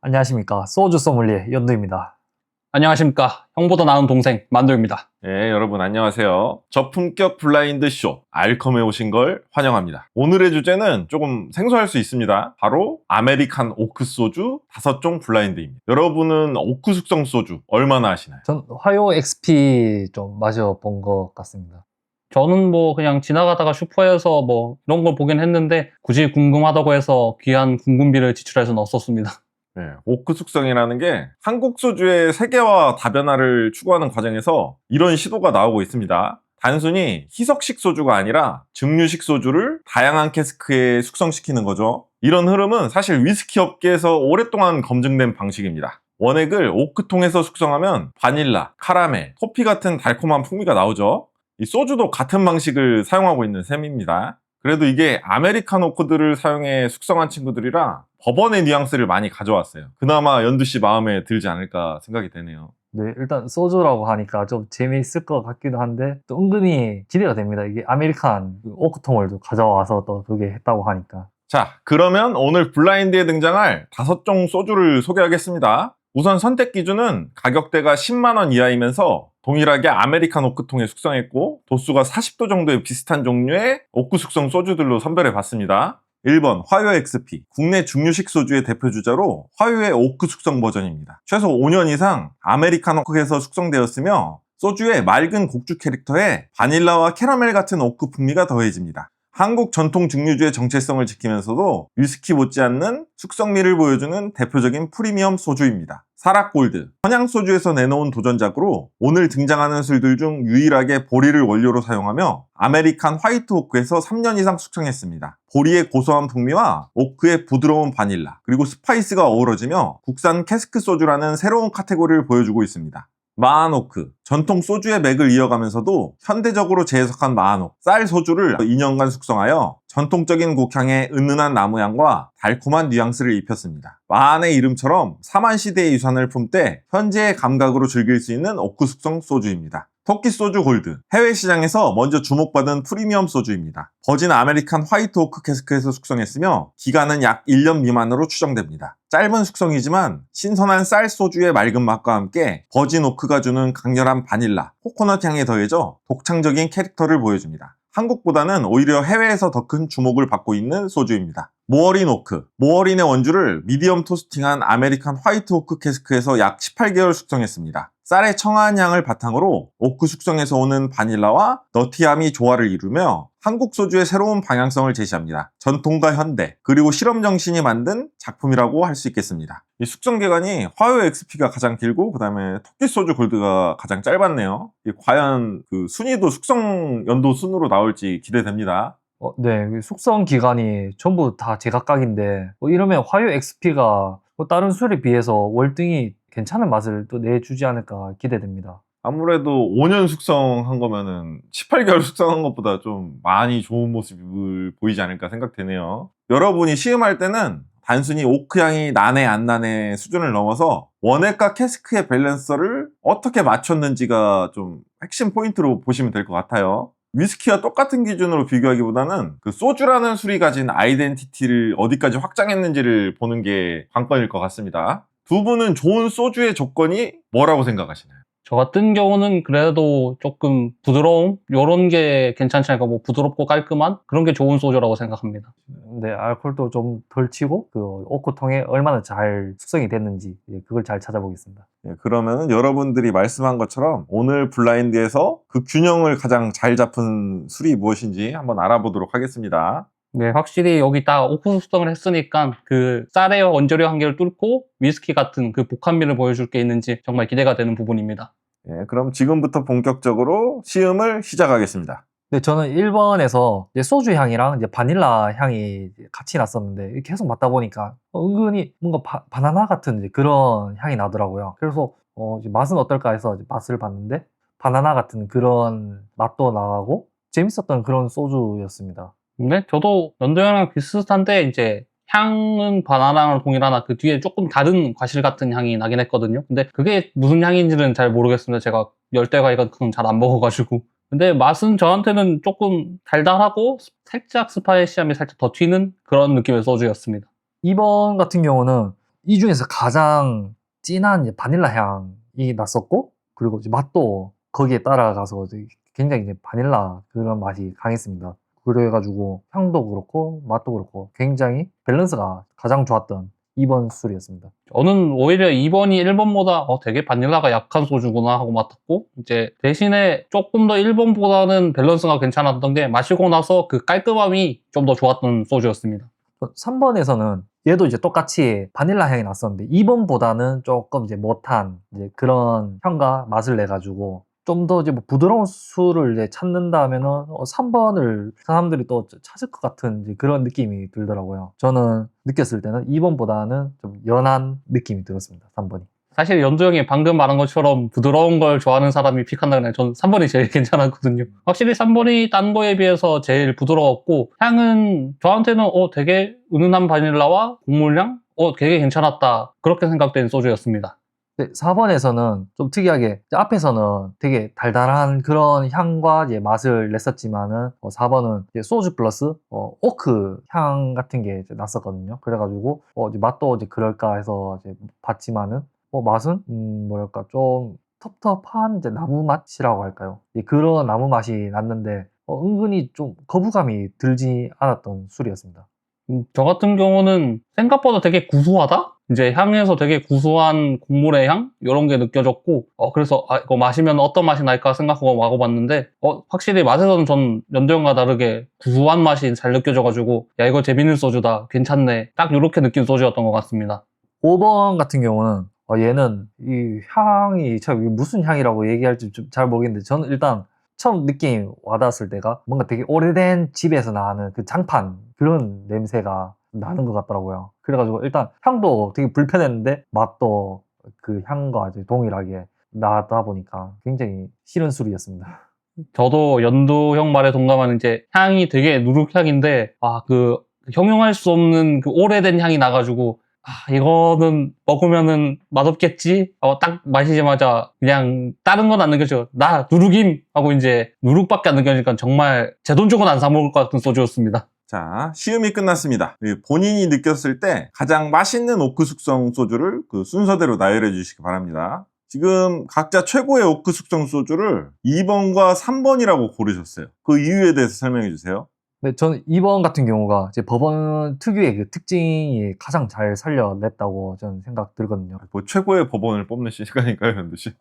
안녕하십니까. 소주 소믈리에 연두입니다. 안녕하십니까. 형보다 나은 동생 만두입니다. 네, 여러분 안녕하세요. 저품격 블라인드 쇼 알컴에 오신 걸 환영합니다. 오늘의 주제는 조금 생소할 수 있습니다. 바로 아메리칸 오크 소주 5종 블라인드입니다. 여러분은 오크 숙성 소주 얼마나 아시나요? 전 화요 XP 좀 마셔본 것 같습니다. 저는 그냥 지나가다가 슈퍼에서 이런 걸 보긴 했는데 굳이 궁금하다고 해서 귀한 궁금비를 지출할 수는 없었습니다. 네, 오크 숙성이라는 게 한국 소주의 세계화 다변화를 추구하는 과정에서 이런 시도가 나오고 있습니다. 단순히 희석식 소주가 아니라 증류식 소주를 다양한 캐스크에 숙성시키는 거죠. 이런 흐름은 사실 위스키 업계에서 오랫동안 검증된 방식입니다. 원액을 오크통에서 숙성하면 바닐라, 카라멜, 커피 같은 달콤한 풍미가 나오죠. 이 소주도 같은 방식을 사용하고 있는 셈입니다. 그래도 이게 아메리칸 오크들을 사용해 숙성한 친구들이라 버번의 뉘앙스를 많이 가져왔어요. 그나마 연두씨 마음에 들지 않을까 생각이 되네요. 네, 일단 소주라고 하니까 좀 재미있을 것 같기도 한데 또 은근히 기대가 됩니다. 이게 아메리칸 오크통을 또 가져와서 또 그게 했다고 하니까. 자, 그러면 오늘 블라인드에 등장할 5종 소주를 소개하겠습니다. 우선 선택 기준은 가격대가 10만 원 이하이면서 동일하게 아메리칸 오크통에 숙성했고 도수가 40도 정도의 비슷한 종류의 오크 숙성 소주들로 선별해 봤습니다. 1번 화요 XP, 국내 증류식 소주의 대표 주자로 화요의 오크 숙성 버전입니다. 최소 5년 이상 아메리칸 오크에서 숙성되었으며 소주의 맑은 곡주 캐릭터에 바닐라와 캐러멜 같은 오크 풍미가 더해집니다. 한국 전통 증류주의 정체성을 지키면서도 위스키 못지않는 숙성미를 보여주는 대표적인 프리미엄 소주입니다. 사락골드, 선양소주에서 내놓은 도전작으로 오늘 등장하는 술들 중 유일하게 보리를 원료로 사용하며 아메리칸 화이트 오크에서 3년 이상 숙성했습니다. 보리의 고소한 풍미와 오크의 부드러운 바닐라, 그리고 스파이스가 어우러지며 국산 캐스크 소주라는 새로운 카테고리를 보여주고 있습니다. 마한오크, 전통 소주의 맥을 이어가면서도 현대적으로 재해석한 마한오크, 쌀 소주를 2년간 숙성하여 전통적인 곡향의 은은한 나무향과 달콤한 뉘앙스를 입혔습니다. 마한의 이름처럼 사만시대의 유산을 품되 현재의 감각으로 즐길 수 있는 오크 숙성 소주입니다. 토끼 소주 골드, 해외 시장에서 먼저 주목받은 프리미엄 소주입니다. 버진 아메리칸 화이트 오크 캐스크에서 숙성했으며 기간은 약 1년 미만으로 추정됩니다. 짧은 숙성이지만 신선한 쌀 소주의 맑은 맛과 함께 버진 오크가 주는 강렬한 바닐라, 코코넛 향에 더해져 독창적인 캐릭터를 보여줍니다. 한국보다는 오히려 해외에서 더 큰 주목을 받고 있는 소주입니다. 모어린 오크, 모어린의 원주를 미디엄 토스팅한 아메리칸 화이트 오크 캐스크에서 약 18개월 숙성했습니다. 쌀의 청아한 향을 바탕으로 오크 숙성에서 오는 바닐라와 너티함이 조화를 이루며 한국 소주의 새로운 방향성을 제시합니다. 전통과 현대, 그리고 실험 정신이 만든 작품이라고 할 수 있겠습니다. 이 숙성 기간이 화요 XP가 가장 길고 그 다음에 토끼 소주 골드가 가장 짧았네요. 과연 그 순위도 숙성 연도 순으로 나올지 기대됩니다. 네, 숙성 기간이 전부 다 제각각인데 이러면 화요 XP가 다른 술에 비해서 월등히 괜찮은 맛을 또 내주지 않을까 기대됩니다. 아무래도 5년 숙성한 거면은 18개월 숙성한 것보다 좀 많이 좋은 모습을 보이지 않을까 생각되네요. 여러분이 시음할 때는 단순히 오크 향이 나네 안 나네 수준을 넘어서 원액과 캐스크의 밸런스를 어떻게 맞췄는지가 좀 핵심 포인트로 보시면 될 것 같아요. 위스키와 똑같은 기준으로 비교하기보다는 그 소주라는 술이 가진 아이덴티티를 어디까지 확장했는지를 보는 게 관건일 것 같습니다. 두 분은 좋은 소주의 조건이 뭐라고 생각하시나요? 저 같은 경우는 그래도 조금 부드러움? 요런 게 괜찮지 않을까. 부드럽고 깔끔한? 그런 게 좋은 소주라고 생각합니다. 네, 알코올도 좀 덜 치고 그 오크통에 얼마나 잘 숙성이 됐는지 그걸 잘 찾아보겠습니다. 그러면 여러분들이 말씀한 것처럼 오늘 블라인드에서 그 균형을 가장 잘 잡은 술이 무엇인지 한번 알아보도록 하겠습니다. 네, 확실히 여기 딱 오크 숙성을 했으니까 그 쌀의 원재료 한계를 뚫고 위스키 같은 그 복합미를 보여줄 게 있는지 정말 기대가 되는 부분입니다. 그럼 지금부터 본격적으로 시음을 시작하겠습니다. 네, 저는 1번에서 소주 향이랑 이제 바닐라 향이 같이 났었는데 계속 맡다 보니까 은근히 뭔가 바나나 같은 이제 그런 향이 나더라고요. 그래서 이제 맛은 어떨까 해서 이제 맛을 봤는데 바나나 같은 그런 맛도 나고 재밌었던 그런 소주였습니다. 근데 저도 연도형이랑 비슷한데 이제 향은 바나나랑 동일하나 그 뒤에 조금 다른 과실 같은 향이 나긴 했거든요. 근데 그게 무슨 향인지는 잘 모르겠습니다. 제가 열대과일 그건 잘 안 먹어가지고. 근데 맛은 저한테는 조금 달달하고 살짝 스파이시함이 살짝 더 튀는 그런 느낌의 소주였습니다. 2번 같은 경우는 이 중에서 가장 진한 이제 바닐라 향이 났었고, 그리고 이제 맛도 거기에 따라가서 이제 굉장히 이제 바닐라 그런 맛이 강했습니다. 그래가지고 향도 그렇고 맛도 그렇고 굉장히 밸런스가 가장 좋았던 2번 술이었습니다. 저는 오히려 2번이 1번보다 되게 바닐라가 약한 소주구나 하고 맡았고, 이제 대신에 조금 더 1번보다는 밸런스가 괜찮았던 게 마시고 나서 그 깔끔함이 좀 더 좋았던 소주였습니다. 3번에서는 얘도 이제 똑같이 바닐라 향이 났었는데 2번보다는 조금 이제 못한 이제 그런 향과 맛을 내가지고 좀 더 이제 뭐 부드러운 술을 이제 찾는다면은 3번을 사람들이 또 찾을 것 같은 이제 그런 느낌이 들더라고요. 저는 느꼈을 때는 2번보다는 좀 연한 느낌이 들었습니다. 3번이. 사실 연두 형이 방금 말한 것처럼 부드러운 걸 좋아하는 사람이 픽한다면 저는 3번이 제일 괜찮았거든요. 확실히 3번이 딴 거에 비해서 제일 부드러웠고, 향은 저한테는 되게 은은한 바닐라와 곡물향? 되게 괜찮았다. 그렇게 생각된 소주였습니다. 4번에서는 좀 특이하게 이제 앞에서는 되게 달달한 그런 향과 이제 맛을 냈었지만은 4번은 이제 소주 플러스 오크 향 같은 게 이제 났었거든요. 그래가지고 이제 맛도 이제 그럴까 해서 이제 봤지만은 맛은 뭐랄까 좀 텁텁한 이제 나무 맛이라고 할까요? 그런 나무 맛이 났는데 은근히 좀 거부감이 들지 않았던 술이었습니다. 저 같은 경우는 생각보다 되게 구수하다? 이제 향에서 되게 구수한 곡물의 향? 이런 게 느껴졌고, 그래서 이거 마시면 어떤 맛이 날까 생각하고 먹어봤는데, 확실히 맛에서는 전 연두형과 다르게 구수한 맛이 잘 느껴져가지고, 야, 이거 재밌는 소주다. 괜찮네. 딱 이렇게 느낀 소주였던 것 같습니다. 5번 같은 경우는 얘는 이 향이 참 이게 무슨 향이라고 얘기할지 좀 잘 모르겠는데 저는 일단 처음 느낌이 와닿았을 때가 뭔가 되게 오래된 집에서 나는 그 장판 그런 냄새가 나는 것 같더라고요. 그래가지고 일단 향도 되게 불편했는데 맛도 그 향과 이제 동일하게 나다 보니까 굉장히 싫은 술이었습니다. 저도 연두형 말에 동감하는 이제 향이 되게 누룩향인데, 그 형용할 수 없는 그 오래된 향이 나가지고, 이거는 먹으면은 맛없겠지? 딱 마시자마자 그냥 다른 건 안 느껴져. 나 누룩임! 하고 이제 누룩밖에 안 느껴지니까 정말 제 돈 주고는 안 사 먹을 것 같은 소주였습니다. 자, 시음이 끝났습니다. 본인이 느꼈을 때 가장 맛있는 오크 숙성 소주를 그 순서대로 나열해 주시기 바랍니다. 지금 각자 최고의 오크 숙성 소주를 2번과 3번이라고 고르셨어요. 그 이유에 대해서 설명해 주세요. 네, 저는 2번 같은 경우가 이제 법원 특유의 그 특징이 가장 잘 살려냈다고 저는 생각 들거든요. 뭐 최고의 법원을 뽑는 시간이니까요, 현두 씨.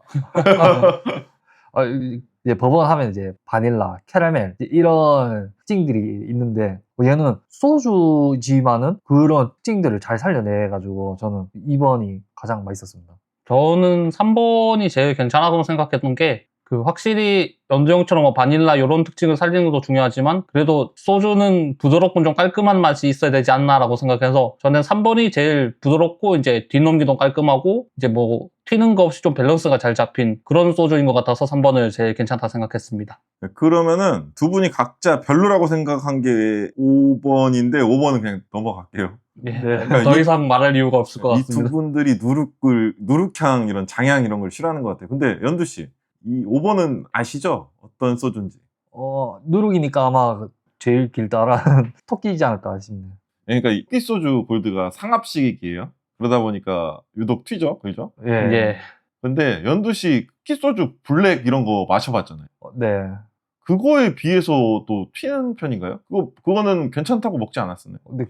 이제 법원 하면 이제 바닐라, 캐러멜 이런 특징들이 있는데 얘는 소주지만은 그런 특징들을 잘 살려내가지고 저는 2번이 가장 맛있었습니다. 저는 3번이 제일 괜찮았다고 생각했던 게, 확실히 연두형처럼 뭐 바닐라 이런 특징을 살리는 것도 중요하지만 그래도 소주는 부드럽고 좀 깔끔한 맛이 있어야 되지 않나라고 생각해서 저는 3번이 제일 부드럽고 이제 뒷넘기도 깔끔하고 이제 뭐 튀는 거 없이 좀 밸런스가 잘 잡힌 그런 소주인 것 같아서 3번을 제일 괜찮다 생각했습니다. 네, 그러면은 두 분이 각자 별로라고 생각한 게 5번인데 5번은 그냥 넘어갈게요. 예, 그러니까 더 이상 말할 이유가 없을 것 이 두 같습니다. 분들이 누룩향 이런 장향 이런 걸 싫어하는 것 같아요. 근데 연두 씨, 이 5번은 아시죠? 어떤 소주인지. 누룩이니까 아마 제일 길다란 토끼이지 않을까 싶네요. 그러니까 이 토끼소주 골드가 상압식이에요. 그러다 보니까 유독 튀죠, 그죠? 예. 예. 근데 연두 씨 토끼소주 블랙 이런 거 마셔봤잖아요. 네. 그거에 비해서 또 튀는 편인가요? 그거는 괜찮다고 먹지 않았었나요? 근데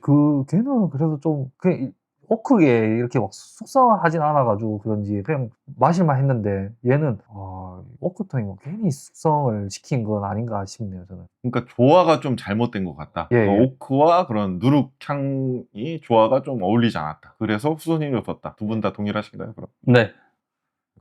걔는 그래도 좀 그냥 오크게 이렇게 막 숙성하진 않아가지고 그런지 그냥 마실만 했는데 얘는 오크통이 뭐 괜히 숙성을 시킨 건 아닌가 싶네요 저는. 그러니까 조화가 좀 잘못된 것 같다. 예, 예. 오크와 그런 누룩향이 조화가 좀 어울리지 않았다. 그래서 후손님이 없었다. 두 분 다 동일하신가요? 그럼? 네.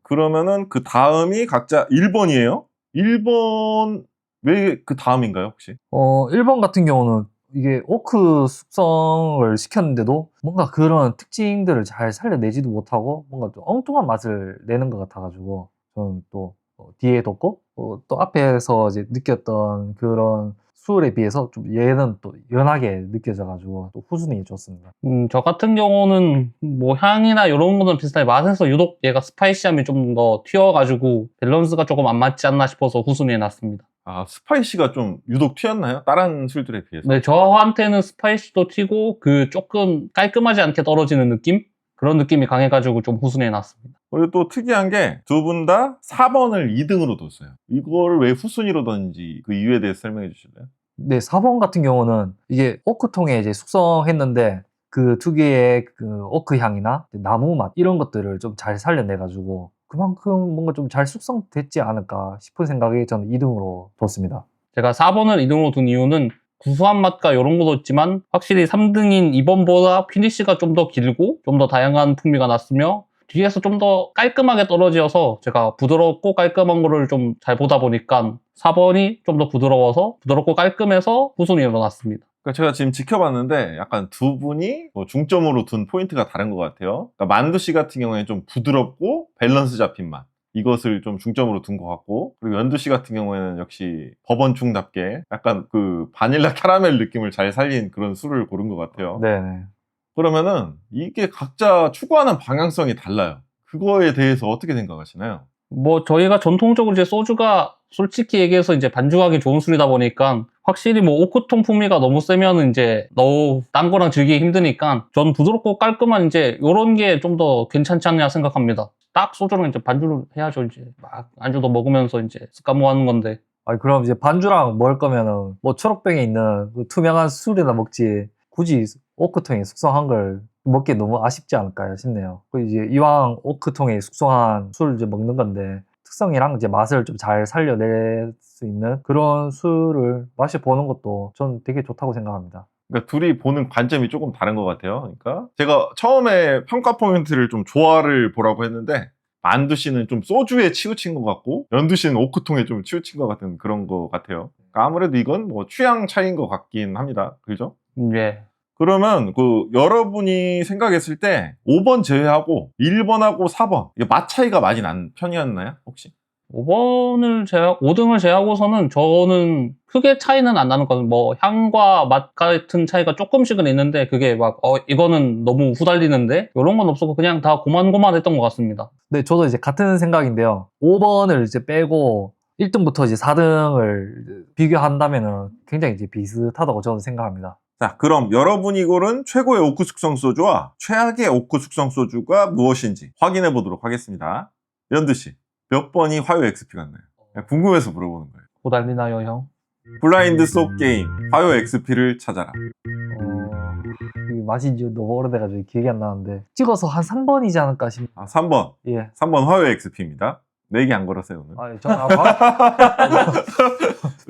그러면은 그 다음이 각자 1번이에요? 1번 왜 그 다음인가요 혹시? 1번 같은 경우는 이게 오크 숙성을 시켰는데도 뭔가 그런 특징들을 잘 살려내지도 못하고 뭔가 좀 엉뚱한 맛을 내는 것 같아가지고 저는 또 뒤에 뒀고 또 앞에서 이제 느꼈던 그런 술에 비해서 좀 얘는 또 연하게 느껴져가지고 또 후순위 좋습니다. 저 같은 경우는 뭐 향이나 이런 거는 비슷하게 맛에서 유독 얘가 스파이시함이 좀 더 튀어가지고 밸런스가 조금 안 맞지 않나 싶어서 후순위에 놨습니다. 스파이시가 좀 유독 튀었나요? 다른 술들에 비해서? 네, 저한테는 스파이시도 튀고 조금 깔끔하지 않게 떨어지는 느낌? 그런 느낌이 강해가지고 좀 후순위에 놨습니다. 그리고 또 특이한 게 두 분 다 4번을 2등으로 뒀어요. 이걸 왜 후순위로 뒀는지 그 이유에 대해서 설명해 주실래요? 네, 4번 같은 경우는 이게 오크통에 이제 숙성했는데 그 특유의 그 오크 향이나 나무 맛 이런 것들을 좀 잘 살려내가지고 그만큼 뭔가 좀 잘 숙성됐지 않을까 싶은 생각에 저는 2등으로 뒀습니다. 제가 4번을 2등으로 둔 이유는 구수한 맛과 이런 것도 있지만 확실히 3등인 2번보다 피니시가 좀 더 길고 좀 더 다양한 풍미가 났으며 뒤에서 좀 더 깔끔하게 떨어져서 제가 부드럽고 깔끔한 거를 좀 잘 보다 보니까 4번이 좀 더 부드러워서 부드럽고 깔끔해서 후순위로 놨습니다. 그러니까 제가 지금 지켜봤는데 약간 두 분이 뭐 중점으로 둔 포인트가 다른 것 같아요. 그러니까 만두 씨 같은 경우에는 좀 부드럽고 밸런스 잡힌 맛. 이것을 좀 중점으로 둔 것 같고, 그리고 연두 씨 같은 경우에는 역시 법원충답게 약간 그 바닐라 캐러멜 느낌을 잘 살린 그런 술을 고른 것 같아요. 네네. 그러면은 이게 각자 추구하는 방향성이 달라요. 그거에 대해서 어떻게 생각하시나요? 뭐 저희가 전통적으로 이제 소주가 솔직히 얘기해서 이제 반주하기 좋은 술이다 보니까 확실히 뭐 오크통 풍미가 너무 세면은 이제 너무 딴 거랑 즐기기 힘드니까 전 부드럽고 깔끔한 이제 요런 게 좀 더 괜찮지 않냐 생각합니다. 딱 소주랑 이제 반주를 해야죠. 이제 막 안주도 먹으면서 이제 스카모 하는 건데. 아니, 그럼 이제 반주랑 먹을 거면은 뭐 초록병에 있는 그 투명한 술이나 먹지 굳이 오크통에 숙성한 걸 먹기 너무 아쉽지 않을까요 싶네요. 그 이제 이왕 오크통에 숙성한 술 이제 먹는 건데 특성이랑 이제 맛을 좀 잘 살려낼 수 있는 그런 술을 마셔보는 것도 전 되게 좋다고 생각합니다. 그러니까 둘이 보는 관점이 조금 다른 것 같아요. 그러니까 제가 처음에 평가 포인트를 좀 조화를 보라고 했는데 만두 씨는 좀 소주에 치우친 것 같고 연두 씨는 오크통에 좀 치우친 것 같은 그런 것 같아요. 그러니까 아무래도 이건 뭐 취향 차이인 것 같긴 합니다. 그죠? 예. 그러면 그 여러분이 생각했을 때 5번 제외하고 1번하고 4번 이게 맛 차이가 많이 난 편이었나요? 혹시? 5등을 제외하고서는 저는 크게 차이는 안 나는 것 같아요. 뭐 향과 맛 같은 차이가 조금씩은 있는데 그게 막 이거는 너무 후달리는데 이런 건 없었고 그냥 다 고만고만했던 것 같습니다. 네, 저도 이제 같은 생각인데요. 5번을 이제 빼고 1등부터 이제 4등을 비교한다면은 굉장히 이제 비슷하다고 저는 생각합니다. 자, 그럼 여러분이 고른 최고의 오크 숙성 소주와 최악의 오크 숙성 소주가 무엇인지 확인해 보도록 하겠습니다. 연두 씨, 몇 번이 화요 XP 같나요? 그냥 궁금해서 물어보는 거예요. 후달리나요, 형? 블라인드 속 게임 화요 XP를 찾아라. 이 맛이 이제 너무 오래돼가지고 기억이 안 나는데 찍어서 한 3번이지 않을까 싶. 3번. 예. 3번 화요 XP입니다. 내 얘기 안 걸었어요, 오늘.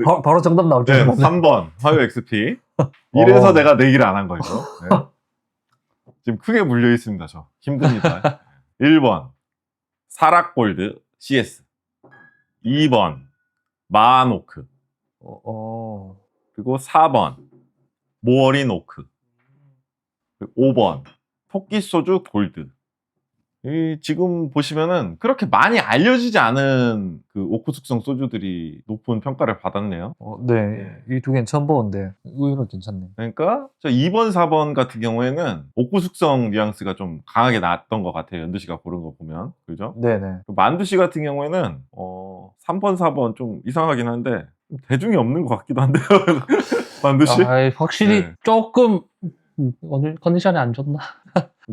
아, 바로 정답 나올 줄 네, 알았네. 3번 화요 XP. 이래서 내가 내기를 안 한 거예요. 네. 지금 크게 물려 있습니다, 저. 힘듭니다. 1번 사락골드 CS. 2번 마노크. 그리고 4번 모어린 오크. 그리고 5번 토끼소주 골드. 지금 보시면은 그렇게 많이 알려지지 않은 그 오크 숙성 소주들이 높은 평가를 받았네요. 네, 이 두 개는 처음 보는데 의외로 괜찮네. 그러니까 저 2번, 4번 같은 경우에는 오크 숙성 뉘앙스가 좀 강하게 나왔던 것 같아요. 연두 씨가 고른 거 보면. 그죠? 네네. 만두 씨 같은 경우에는 3번, 4번 좀 이상하긴 한데 대중이 없는 것 같기도 한데요. 만두 씨? 확실히 네. 조금 오늘 컨디션이 안 좋나?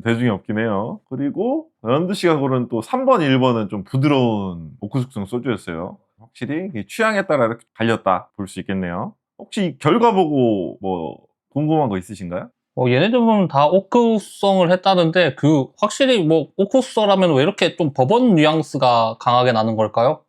대중이 없긴 해요. 그리고 연두 씨가 고른 또 3번, 1번은 좀 부드러운 오크 숙성 소주였어요. 확실히 취향에 따라 이렇게 갈렸다 볼 수 있겠네요. 혹시 결과 보고 뭐 궁금한 거 있으신가요? 얘네들은 다 오크성을 했다는데 확실히 뭐 오크성라면 왜 이렇게 좀 버번 뉘앙스가 강하게 나는 걸까요?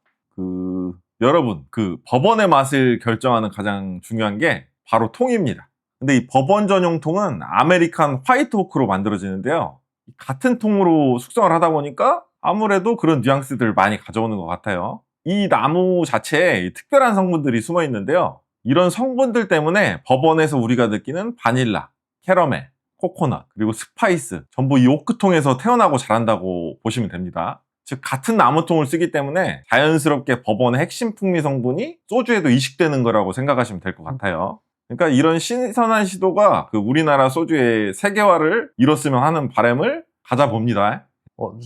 여러분, 버번의 맛을 결정하는 가장 중요한 게 바로 통입니다. 근데 이 버번 전용 통은 아메리칸 화이트 오크로 만들어지는데요. 같은 통으로 숙성을 하다 보니까 아무래도 그런 뉘앙스들을 많이 가져오는 것 같아요. 이 나무 자체에 특별한 성분들이 숨어 있는데요. 이런 성분들 때문에 버번에서 우리가 느끼는 바닐라, 캐러멜, 코코넛, 그리고 스파이스 전부 이 오크통에서 태어나고 자란다고 보시면 됩니다. 즉 같은 나무통을 쓰기 때문에 자연스럽게 버번의 핵심 풍미 성분이 소주에도 이식되는 거라고 생각하시면 될 것 같아요. 그러니까 이런 신선한 시도가 우리나라 소주의 세계화를 이뤘으면 하는 바람을 가져봅니다.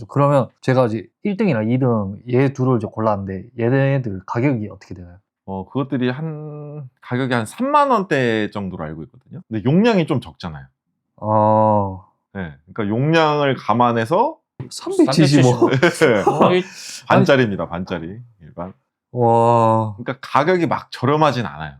그러면 제가 이제 1등이랑 2등 얘 둘을 이제 골랐는데 얘네들 가격이 어떻게 되나요? 그것들이 가격이 한 3만 원대 정도로 알고 있거든요. 근데 용량이 좀 적잖아요. 네, 그러니까 용량을 감안해서 375. 거의 반짜리입니다. 반짜리 일반. 와. 그러니까 가격이 막 저렴하진 않아요.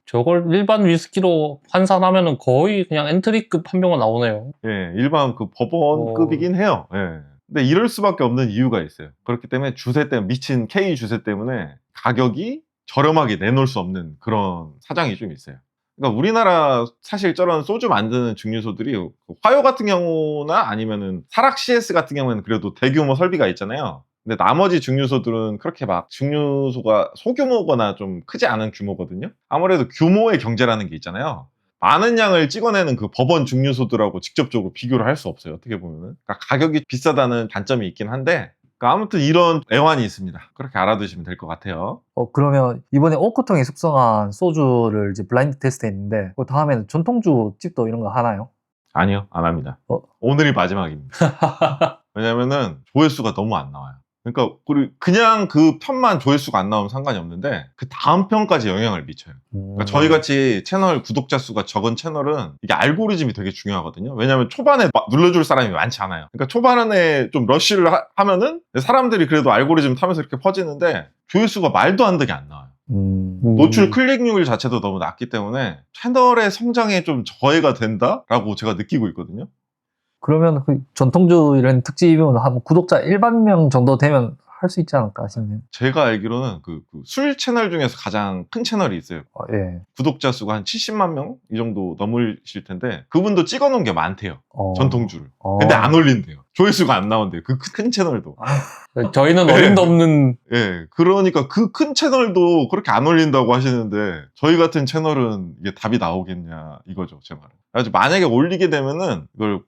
저걸 일반 위스키로 환산하면은 거의 그냥 엔트리급 한 병은 나오네요. 예, 일반 그 법원급이긴 해요. 예. 근데 이럴 수밖에 없는 이유가 있어요. 그렇기 때문에 주세 때문에 미친 K 주세 때문에 가격이 저렴하게 내놓을 수 없는 그런 사정이 좀 있어요. 그러니까 우리나라 사실 저런 소주 만드는 증류소들이 화요 같은 경우나 아니면은 사락 CS 같은 경우에는 그래도 대규모 설비가 있잖아요. 근데 나머지 증류소들은 그렇게 막 증류소가 소규모거나 좀 크지 않은 규모거든요. 아무래도 규모의 경제라는 게 있잖아요. 많은 양을 찍어내는 그 법원 증류소들하고 직접적으로 비교를 할 수 없어요. 어떻게 보면은. 그러니까 가격이 비싸다는 단점이 있긴 한데, 그러니까 아무튼 이런 애환이 있습니다. 그렇게 알아두시면 될 것 같아요. 그러면 이번에 오크통에 숙성한 소주를 이제 블라인드 테스트 했는데, 그 다음에는 전통주 집도 이런 거 하나요? 아니요, 안 합니다. 오늘이 마지막입니다. 왜냐면은 조회수가 너무 안 나와요. 그러니까 그냥 그 편만 조회수가 안 나오면 상관이 없는데 그 다음 편까지 영향을 미쳐요. 그러니까 저희 같이 채널 구독자 수가 적은 채널은 이게 알고리즘이 되게 중요하거든요. 왜냐하면 초반에 막 눌러줄 사람이 많지 않아요. 그러니까 초반에 좀 러쉬를 하면은 사람들이 그래도 알고리즘 타면서 이렇게 퍼지는데 조회수가 말도 안 되게 안 나와요. 노출 클릭률 자체도 너무 낮기 때문에 채널의 성장에 좀 저해가 된다라고 제가 느끼고 있거든요. 그러면 그 전통주 이런 특집이면 한 구독자 1만 명 정도 되면 할 수 있지 않을까 싶네요. 제가 알기로는 술 채널 중에서 가장 큰 채널이 있어요. 예. 구독자 수가 한 70만 명 이 정도 넘으실 텐데 그분도 찍어놓은 게 많대요. 전통주를. 근데 안 올린대요. 조회수가 안 나온대요. 그 큰 채널도. 저희는 어림도 없는 예, 그러니까 그 큰 채널도 그렇게 안 올린다고 하시는데 저희 같은 채널은 이게 답이 나오겠냐 이거죠, 제 말은. 그래서 만약에 올리게 되면은 이걸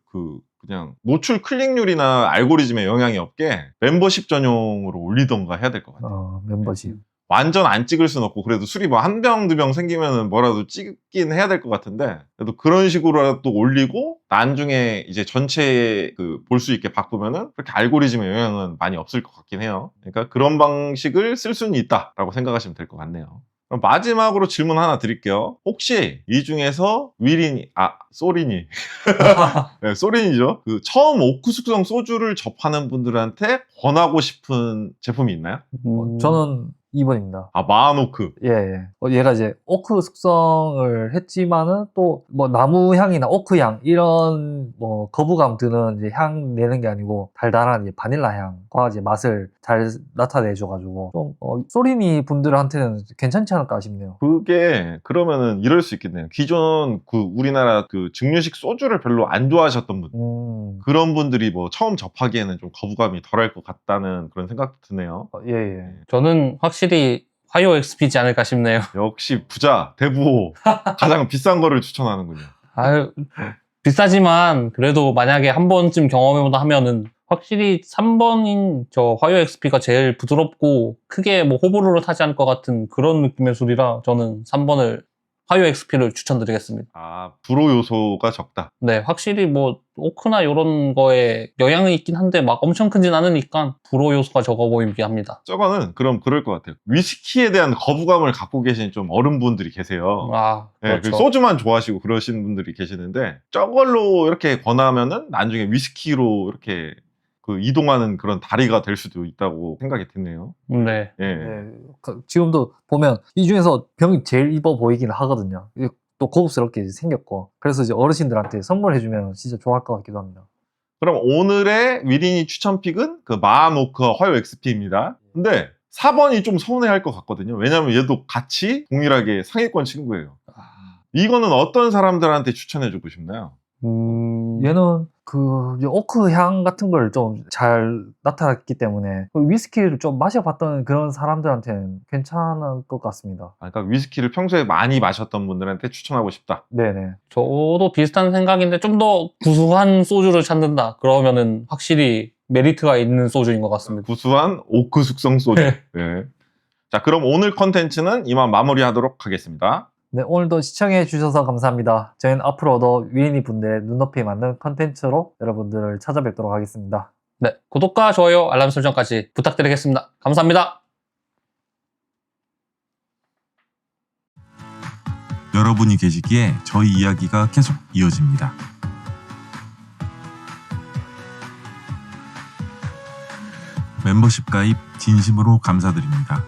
그냥 노출 클릭률이나 알고리즘에 영향이 없게 멤버십 전용으로 올리던가 해야 될 것 같아요. 멤버십. 완전 안 찍을 순 없고 그래도 술이 뭐 한 병, 두 병 생기면은 뭐라도 찍긴 해야 될 것 같은데 그래도 그런 식으로라도 올리고 나중에 이제 전체 볼 수 있게 바꾸면은 그렇게 알고리즘에 영향은 많이 없을 것 같긴 해요. 그러니까 그런 방식을 쓸 수는 있다라고 생각하시면 될 것 같네요. 그럼 마지막으로 질문 하나 드릴게요. 혹시 이 중에서 소린이 네, 소린이죠. 처음 오크 숙성 소주를 접하는 분들한테 권하고 싶은 제품이 있나요? 저는 2번입니다. 마하노크. 예. 얘가 이제 오크 숙성을 했지만은 또 뭐 나무 향이나 오크 향 이런 뭐 거부감 드는 이제 향 내는 게 아니고 달달한 이제 바닐라 향과 이제 맛을 잘 나타내줘가지고 좀 소리니 분들한테는 괜찮지 않을까 싶네요. 그게 그러면은 이럴 수 있겠네요. 기존 우리나라 증류식 소주를 별로 안 좋아하셨던 분들 그런 분들이 뭐 처음 접하기에는 좀 거부감이 덜할 것 같다는 그런 생각도 드네요. 예. 저는 확실히 화요 XP지 않을까 싶네요. 역시 부자, 대부호 가장 비싼 거를 추천하는군요. 비싸지만 그래도 만약에 한 번쯤 경험해보다 하면은 확실히 3번인 저 화요 XP가 제일 부드럽고 크게 뭐 호불호를 타지 않을 것 같은 그런 느낌의 술이라 저는 3번을 화요 XP를 추천드리겠습니다. 불호 요소가 적다. 네, 확실히 뭐 오크나 이런 거에 영향이 있긴 한데 막 엄청 크진 않으니까 불호 요소가 적어 보이게 합니다. 저거는 그럼 그럴 것 같아요. 위스키에 대한 거부감을 갖고 계신 좀 어른분들이 계세요. 그렇죠. 네, 소주만 좋아하시고 그러시는 분들이 계시는데 저걸로 이렇게 권하면은 나중에 위스키로 이렇게 이동하는 그런 다리가 될 수도 있다고 생각이 드네요. 네. 지금도 보면 이 중에서 병이 제일 이뻐 보이긴 하거든요. 또 고급스럽게 생겼고 그래서 이제 어르신들한테 선물해주면 진짜 좋아할 것 같기도 합니다. 그럼 오늘의 위린이 추천픽은 마하노크와 화요 XP입니다. 근데 4번이 좀 서운해할 것 같거든요. 왜냐면 얘도 같이 동일하게 상위권 친구예요. 이거는 어떤 사람들한테 추천해주고 싶나요? 얘는 오크 향 같은 걸 좀 잘 나타났기 때문에 위스키를 좀 마셔봤던 그런 사람들한테는 괜찮을 것 같습니다. 그러니까 위스키를 평소에 많이 마셨던 분들한테 추천하고 싶다. 네네. 저도 비슷한 생각인데 좀 더 구수한 소주를 찾는다. 그러면은 확실히 메리트가 있는 소주인 것 같습니다. 구수한 오크 숙성 소주. 네. 자, 그럼 오늘 컨텐츠는 이만 마무리하도록 하겠습니다. 네, 오늘도 시청해 주셔서 감사합니다. 저희는 앞으로도 위린이 분들의 눈높이에 맞는 컨텐츠로 여러분들을 찾아뵙도록 하겠습니다. 네, 구독과 좋아요, 알람 설정까지 부탁드리겠습니다. 감사합니다. 여러분이 계시기에 저희 이야기가 계속 이어집니다. 멤버십 가입 진심으로 감사드립니다.